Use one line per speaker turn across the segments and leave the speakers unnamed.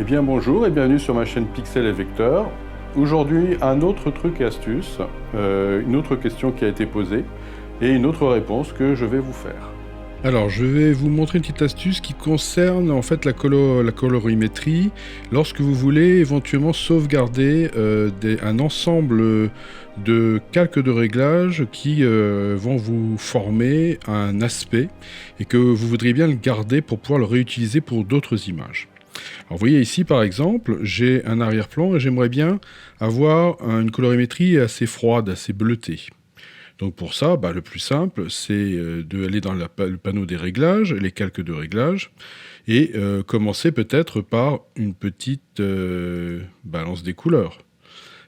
Eh bien bonjour et bienvenue sur ma chaîne Pixel et Vecteur. Aujourd'hui un autre truc et astuce, une autre question qui a été posée et une autre réponse que je vais vous faire.
Alors, je vais vous montrer une petite astuce qui concerne en fait la colorimétrie. Lorsque vous voulez éventuellement sauvegarder un ensemble de calques de réglage qui vont vous former un aspect et que vous voudriez bien le garder pour pouvoir le réutiliser pour d'autres images. Alors, vous voyez ici par exemple, j'ai un arrière-plan et j'aimerais bien avoir une colorimétrie assez froide, assez bleutée. Donc pour ça, le plus simple, c'est d'aller dans le panneau des réglages, les calques de réglage, et commencer peut-être par une petite balance des couleurs.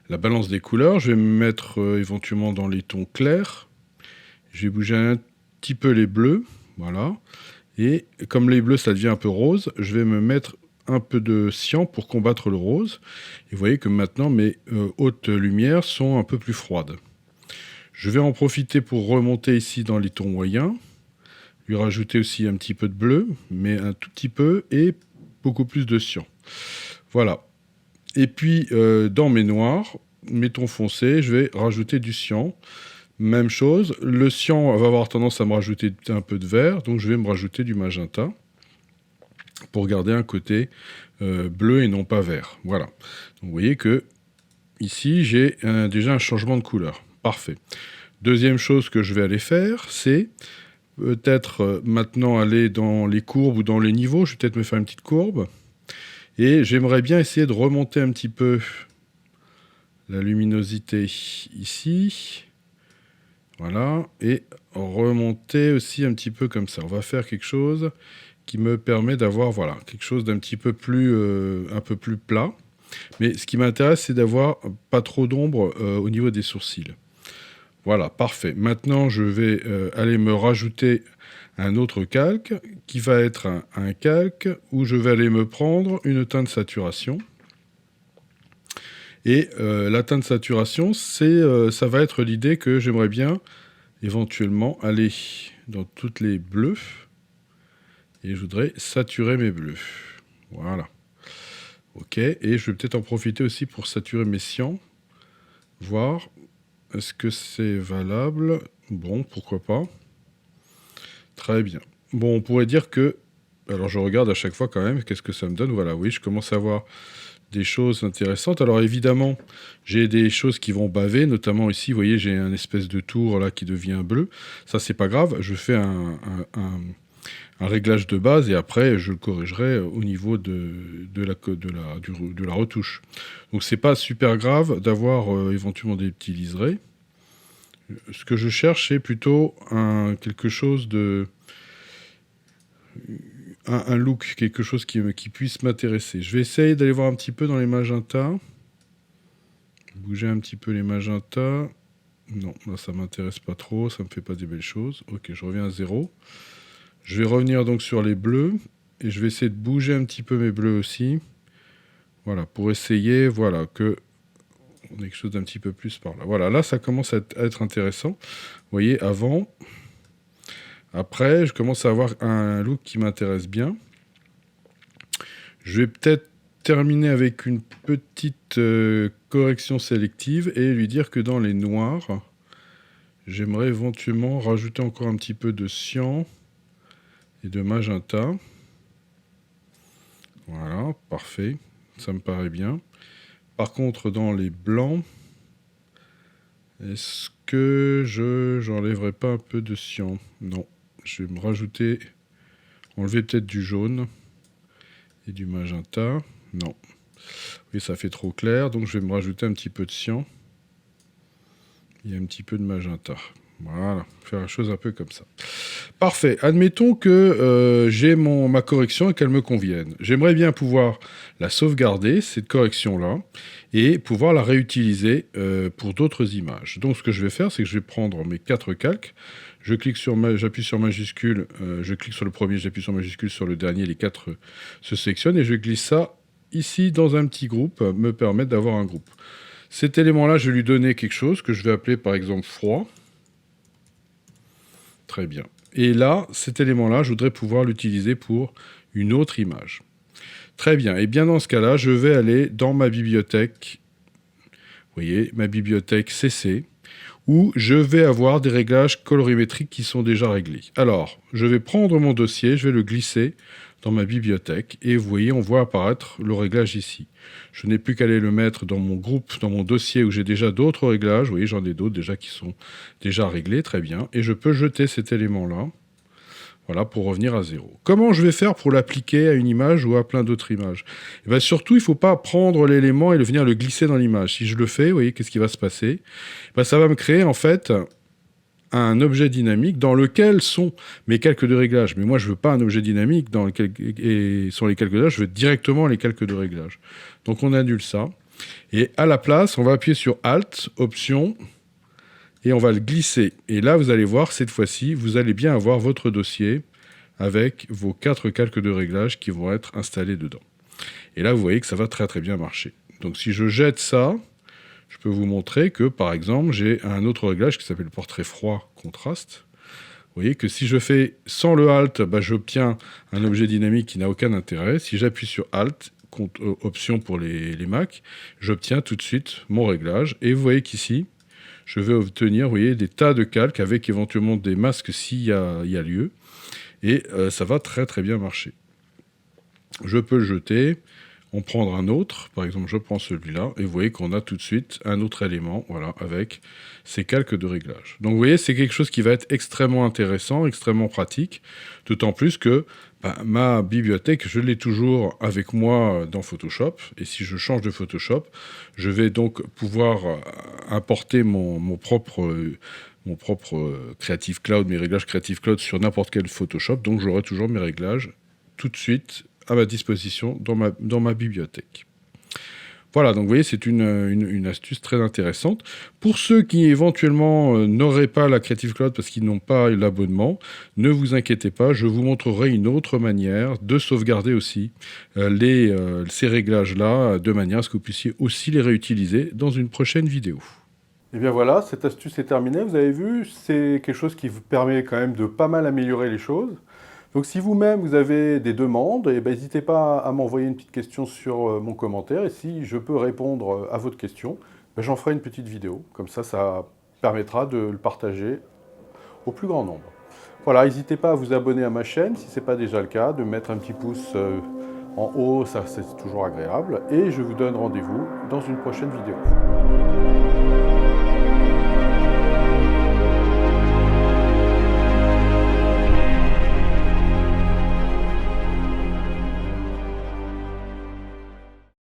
La balance des couleurs, je vais me mettre éventuellement dans les tons clairs. Je vais bouger un petit peu les bleus, voilà. Et comme les bleus, ça devient un peu rose, je vais me mettre un peu de cyan pour combattre le rose. Et vous voyez que maintenant, mes hautes lumières sont un peu plus froides. Je vais en profiter pour remonter ici dans les tons moyens, lui rajouter aussi un petit peu de bleu, mais un tout petit peu, et beaucoup plus de cyan. Voilà. Et puis, dans mes noirs, mes tons foncés, je vais rajouter du cyan. Même chose, le cyan va avoir tendance à me rajouter un peu de vert, donc je vais me rajouter du magenta pour garder un côté bleu et non pas vert. Voilà. Donc, vous voyez que ici, j'ai déjà un changement de couleur. Parfait. Deuxième chose que je vais aller faire, c'est peut-être maintenant aller dans les courbes ou dans les niveaux. Je vais peut-être me faire une petite courbe. Et j'aimerais bien essayer de remonter un petit peu la luminosité ici. Voilà. Et remonter aussi un petit peu comme ça. On va faire quelque chose qui me permet d'avoir quelque chose d'un petit peu plus, un peu plus plat. Mais ce qui m'intéresse, c'est d'avoir pas trop d'ombre au niveau des sourcils. Voilà, parfait. Maintenant, je vais aller me rajouter un autre calque qui va être un calque où je vais aller me prendre une teinte de saturation. Et la teinte de saturation, ça va être l'idée que j'aimerais bien éventuellement aller dans toutes les bleus. Et je voudrais saturer mes bleus. Voilà. Ok, et je vais peut-être en profiter aussi pour saturer mes cyans. Voir... Est-ce que c'est valable? Bon, pourquoi pas. Très bien. Bon, on pourrait dire que... Alors, je regarde à chaque fois quand même, qu'est-ce que ça me donne? Voilà, oui, je commence à voir des choses intéressantes. Alors, évidemment, j'ai des choses qui vont baver, notamment ici, vous voyez, j'ai un espèce de tour là qui devient bleu. Ça, c'est pas grave, je fais un réglage de base et après, je le corrigerai au niveau de la retouche. Donc, c'est pas super grave d'avoir éventuellement des petits liserés. Ce que je cherche, c'est plutôt quelque chose de... Un look, quelque chose qui puisse m'intéresser. Je vais essayer d'aller voir un petit peu dans les magentas. Bouger un petit peu les magentas. Non, là, ça m'intéresse pas trop, ça me fait pas des belles choses. Ok, je reviens à 0. Je vais revenir donc sur les bleus. Et je vais essayer de bouger un petit peu mes bleus aussi. Voilà, pour essayer, que... On a quelque chose d'un petit peu plus par là. Voilà, là, ça commence à être intéressant. Vous voyez, avant. Après, je commence à avoir un look qui m'intéresse bien. Je vais peut-être terminer avec une petite correction sélective et lui dire que dans les noirs, j'aimerais éventuellement rajouter encore un petit peu de cyan et de magenta. Voilà, parfait. Ça me paraît bien. Par contre, dans les blancs, est-ce que j'enlèverai pas un peu de cyan? Non, je vais me rajouter, enlever peut-être du jaune et du magenta. Non, oui, ça fait trop clair, donc je vais me rajouter un petit peu de cyan et un petit peu de magenta. Voilà, faire la chose un peu comme ça. Parfait, admettons que j'ai ma correction et qu'elle me convienne. J'aimerais bien pouvoir la sauvegarder, cette correction-là, et pouvoir la réutiliser pour d'autres images. Donc ce que je vais faire, c'est que je vais prendre mes 4 calques, j'appuie sur majuscule, je clique sur le premier, j'appuie sur majuscule, sur le dernier, les 4 se sélectionnent, et je glisse ça ici dans un petit groupe, me permettre d'avoir un groupe. Cet élément-là, je vais lui donner quelque chose que je vais appeler par exemple froid. Très bien. Et là, cet élément-là, je voudrais pouvoir l'utiliser pour une autre image. Très bien. Et bien dans ce cas-là, je vais aller dans ma bibliothèque. Vous voyez, ma bibliothèque CC, où je vais avoir des réglages colorimétriques qui sont déjà réglés. Alors, je vais prendre mon dossier, je vais le glisser dans ma bibliothèque, et vous voyez, on voit apparaître le réglage ici. Je n'ai plus qu'à aller le mettre dans mon groupe, dans mon dossier où j'ai déjà d'autres réglages. Vous voyez, j'en ai d'autres déjà qui sont déjà réglés, très bien. Et je peux jeter cet élément-là. Voilà, pour revenir à 0. Comment je vais faire pour l'appliquer à une image ou à plein d'autres images? Et bien surtout, il ne faut pas prendre l'élément et venir le glisser dans l'image. Si je le fais, vous voyez, qu'est-ce qui va se passer? Ben, ça va me créer en fait un objet dynamique dans lequel sont mes calques de réglage. Mais moi, je ne veux pas un objet dynamique dans lequel sont les calques de réglage, je veux directement les calques de réglage. Donc on annule ça. Et à la place, on va appuyer sur Alt, Option, et on va le glisser. Et là, vous allez voir, cette fois-ci, vous allez bien avoir votre dossier avec vos 4 calques de réglage qui vont être installés dedans. Et là, vous voyez que ça va très très bien marcher. Donc si je jette ça, je peux vous montrer que, par exemple, j'ai un autre réglage qui s'appelle portrait froid contraste. Vous voyez que si je fais sans le Alt, bah, j'obtiens un objet dynamique qui n'a aucun intérêt. Si j'appuie sur Alt, option pour les Mac, j'obtiens tout de suite mon réglage. Et vous voyez qu'ici, je vais obtenir, vous voyez, des tas de calques avec éventuellement des masques s'il y a lieu. Et ça va très très bien marcher. Je peux le jeter, en prendre un autre. Par exemple, je prends celui-là. Et vous voyez qu'on a tout de suite un autre élément, voilà, avec ces calques de réglage. Donc vous voyez, c'est quelque chose qui va être extrêmement intéressant, extrêmement pratique. D'autant plus que ma bibliothèque, je l'ai toujours avec moi dans Photoshop. Et si je change de Photoshop, je vais donc pouvoir importer mon propre Creative Cloud, mes réglages Creative Cloud sur n'importe quel Photoshop. Donc j'aurai toujours mes réglages tout de suite à ma disposition dans ma bibliothèque. Voilà, donc vous voyez, c'est une astuce très intéressante. Pour ceux qui éventuellement n'auraient pas la Creative Cloud parce qu'ils n'ont pas l'abonnement, ne vous inquiétez pas, je vous montrerai une autre manière de sauvegarder aussi ces réglages-là, de manière à ce que vous puissiez aussi les réutiliser dans une prochaine vidéo.
Et bien voilà, cette astuce est terminée, vous avez vu, c'est quelque chose qui vous permet quand même de pas mal améliorer les choses. Donc si vous-même vous avez des demandes, n'hésitez pas à m'envoyer une petite question sur mon commentaire, et si je peux répondre à votre question, j'en ferai une petite vidéo. Comme ça permettra de le partager au plus grand nombre. Voilà, n'hésitez pas à vous abonner à ma chaîne si ce n'est pas déjà le cas, de mettre un petit pouce en haut, ça c'est toujours agréable, et je vous donne rendez-vous dans une prochaine vidéo.